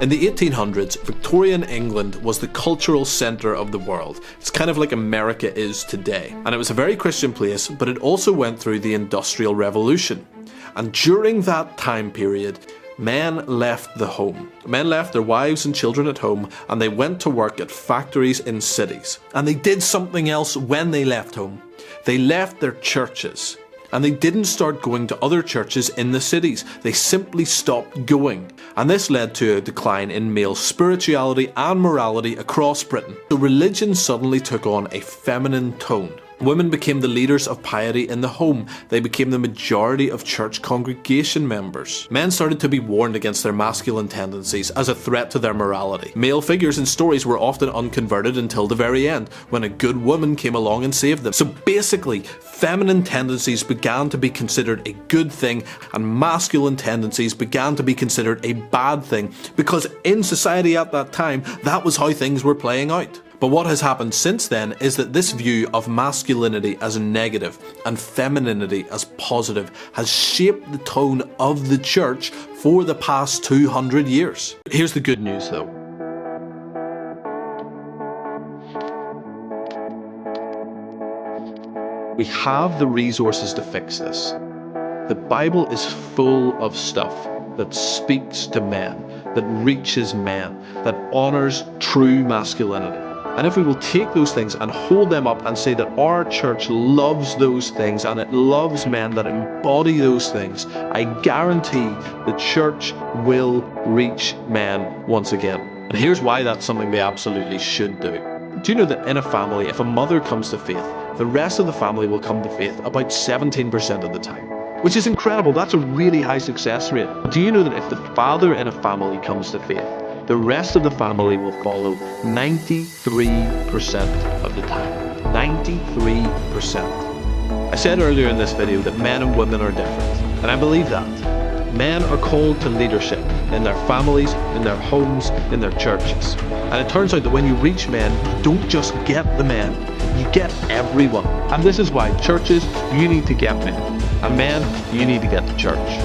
In the 1800s, Victorian England was the cultural centre of the world. It's kind of like America is today. And it was a very Christian place, but it also went through the Industrial Revolution. And during that time period, men left the home. Men left their wives and children at home, and they went to work at factories in cities. And they did something else when they left home. They left their churches. And they didn't start going to other churches in the cities. They simply stopped going. And this led to a decline in male spirituality and morality across Britain. So religion suddenly took on a feminine tone. Women became the leaders of piety in the home. They became the majority of church congregation members. Men started to be warned against their masculine tendencies as a threat to their morality. Male figures in stories were often unconverted until the very end, when a good woman came along and saved them. So basically, feminine tendencies began to be considered a good thing, and masculine tendencies began to be considered a bad thing, because in society at that time, that was how things were playing out. But what has happened since then is that this view of masculinity as negative and femininity as positive has shaped the tone of the church for the past 200 years. Here's the good news though. We have the resources to fix this. The Bible is full of stuff that speaks to men, that reaches men, that honours true masculinity. And if we will take those things and hold them up and say that our church loves those things and it loves men that embody those things, I guarantee the church will reach men once again. And here's why that's something they absolutely should do. Do you know that in a family, if a mother comes to faith, the rest of the family will come to faith about 17% of the time? Which is incredible. That's a really high success rate. Do you know that if the father in a family comes to faith, the rest of the family will follow 93% of the time. 93%. I said earlier in this video that men and women are different, and I believe that. Men are called to leadership in their families, in their homes, in their churches. And it turns out that when you reach men, you don't just get the men, you get everyone. And this is why churches, you need to get men. And men, you need to get to church.